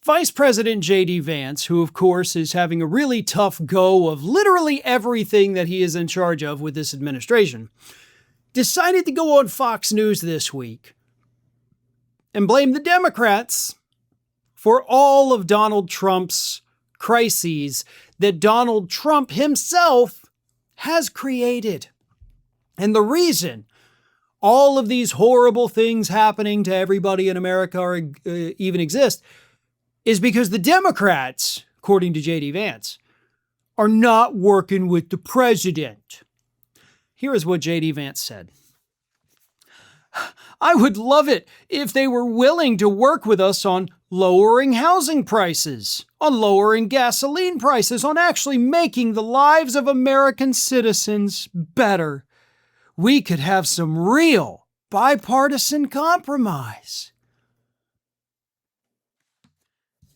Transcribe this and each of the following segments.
Vice President JD Vance, who of course is having a really tough go of literally everything that he is in charge of with this administration, decided to go on Fox News this week and blame the Democrats for all of Donald Trump's crises that Donald Trump himself has created. And the reason all of these horrible things happening to everybody in America even exist is because the Democrats, according to JD Vance, are not working with the president. Here is what JD Vance said. I would love it if they were willing to work with us on lowering housing prices, on lowering gasoline prices, on actually making the lives of American citizens better. We could have some real bipartisan compromise.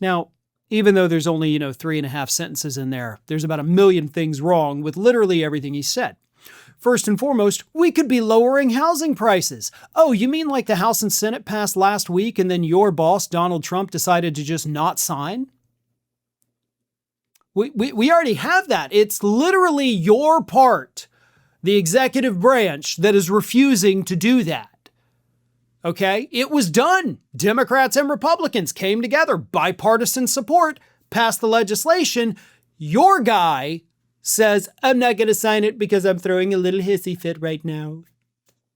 Now, even though there's only, 3.5 sentences in there, there's about 1 million things wrong with literally everything he said. First and foremost, we could be lowering housing prices. Oh, you mean like the House and Senate passed last week and then your boss, Donald Trump, decided to just not sign? We already have that. It's literally your part, the executive branch, that is refusing to do that. Okay? It was done. Democrats and Republicans came together, bipartisan support, passed the legislation. Your guy says, I'm not going to sign it because I'm throwing a little hissy fit right now.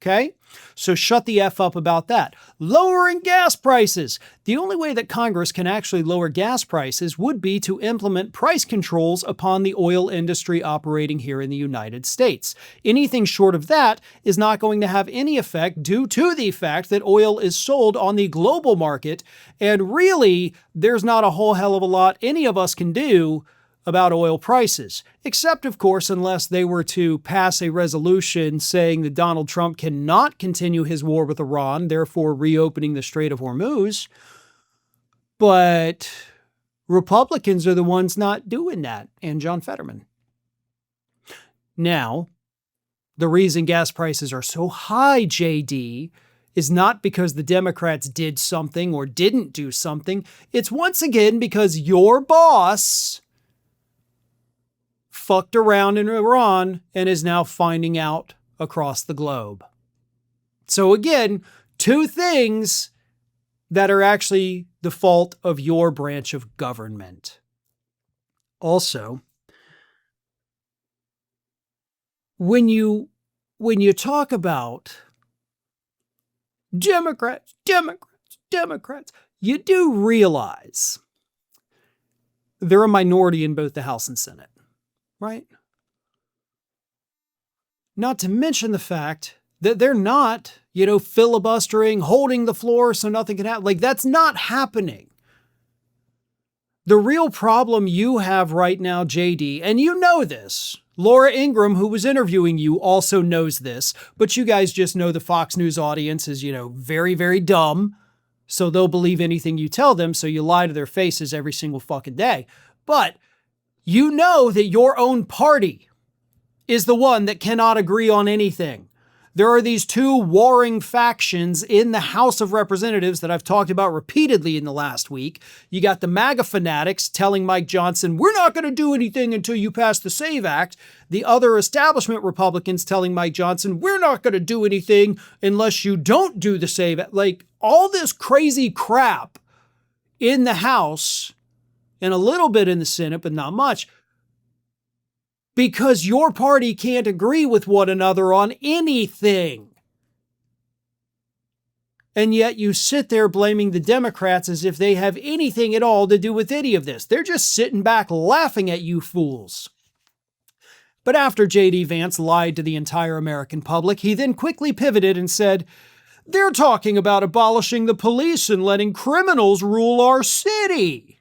Okay? So shut the F up about that. Lowering gas prices. The only way that Congress can actually lower gas prices would be to implement price controls upon the oil industry operating here in the United States. Anything short of that is not going to have any effect due to the fact that oil is sold on the global market. And really, there's not a whole hell of a lot any of us can do about oil prices, except, of course, unless they were to pass a resolution saying that Donald Trump cannot continue his war with Iran, therefore reopening the Strait of Hormuz. But Republicans are the ones not doing that, and John Fetterman. Now, the reason gas prices are so high, JD, is not because the Democrats did something or didn't do something. It's once again because your boss fucked around in Iran and is now finding out across the globe. So again, two things that are actually the fault of your branch of government. Also, when you talk about Democrats, you do realize they're a minority in both the House and Senate. Right? Not to mention the fact that they're not, filibustering, holding the floor so nothing can happen. Like, that's not happening. The real problem you have right now, JD, and you know this, Laura Ingraham, who was interviewing you, also knows this, but you guys just know the Fox News audience is, very, very dumb, so they'll believe anything you tell them, so you lie to their faces every single fucking day. But you know that your own party is the one that cannot agree on anything. There are these two warring factions in the House of Representatives that I've talked about repeatedly in the last week. You got the MAGA fanatics telling Mike Johnson, we're not going to do anything until you pass the SAVE Act. The other establishment Republicans telling Mike Johnson, we're not going to do anything unless you don't do the SAVE Act. Like, all this crazy crap in the House and a little bit in the Senate, but not much, because your party can't agree with one another on anything. And yet you sit there blaming the Democrats as if they have anything at all to do with any of this. They're just sitting back laughing at you fools. But after JD Vance lied to the entire American public, he then quickly pivoted and said, they're talking about abolishing the police and letting criminals rule our city.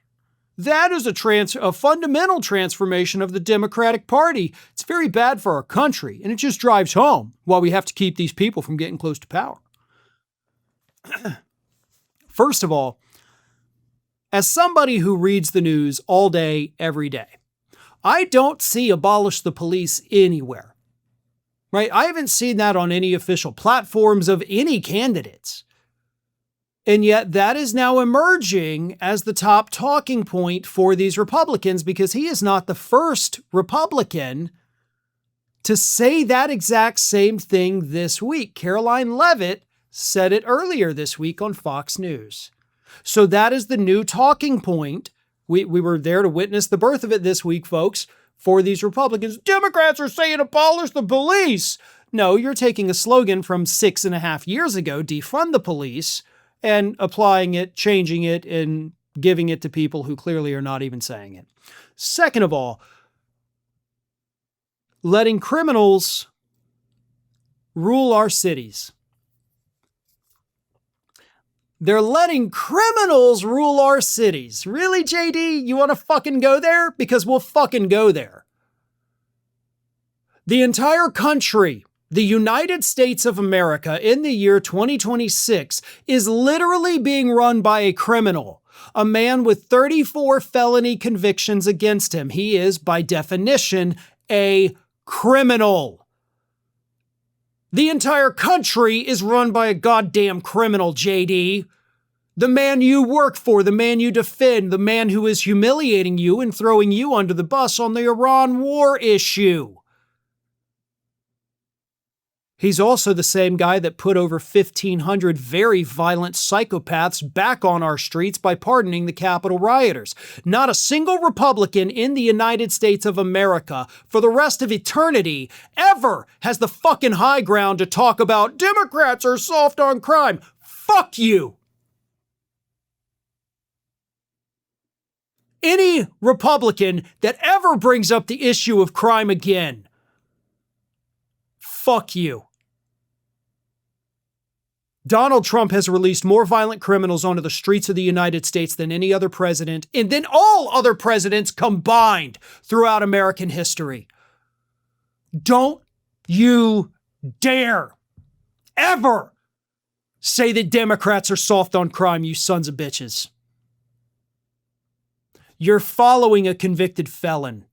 That is a fundamental transformation of the Democratic Party. It's very bad for our country, and it just drives home why we have to keep these people from getting close to power. First of all, as somebody who reads the news all day, every day, I don't see abolish the police anywhere, right? I haven't seen that on any official platforms of any candidates. And yet that is now emerging as the top talking point for these Republicans, because he is not the first Republican to say that exact same thing this week. Caroline Leavitt said it earlier this week on Fox News. So that is the new talking point. We were there to witness the birth of it this week, folks, for these Republicans. Democrats are saying abolish the police. No, you're taking a slogan from 6.5 years ago, defund the police, and applying it, changing it, and giving it to people who clearly are not even saying it. Second of all, letting criminals rule our cities. They're letting criminals rule our cities. Really, JD? You want to fucking go there? Because we'll fucking go there. The entire country, the United States of America in the year 2026, is literally being run by a criminal, a man with 34 felony convictions against him. He is, by definition, a criminal. The entire country is run by a goddamn criminal, JD. The man you work for, the man you defend, the man who is humiliating you and throwing you under the bus on the Iran war issue. He's also the same guy that put over 1,500 very violent psychopaths back on our streets by pardoning the Capitol rioters. Not a single Republican in the United States of America for the rest of eternity ever has the fucking high ground to talk about Democrats are soft on crime. Fuck you. Any Republican that ever brings up the issue of crime again, fuck you. Donald Trump has released more violent criminals onto the streets of the United States than any other president, and than all other presidents combined throughout American history. Don't you dare ever say that Democrats are soft on crime, you sons of bitches. You're following a convicted felon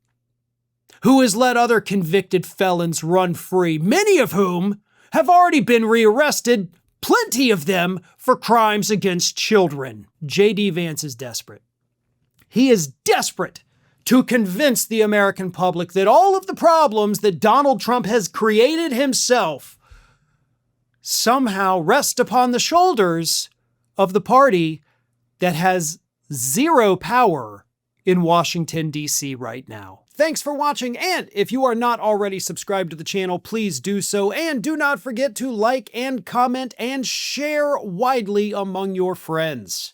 who has let other convicted felons run free, many of whom have already been rearrested, plenty of them for crimes against children. JD Vance is desperate. He is desperate to convince the American public that all of the problems that Donald Trump has created himself somehow rest upon the shoulders of the party that has zero power in Washington, D.C. right now. Thanks for watching, and if you are not already subscribed to the channel, please do so, and do not forget to like and comment and share widely among your friends.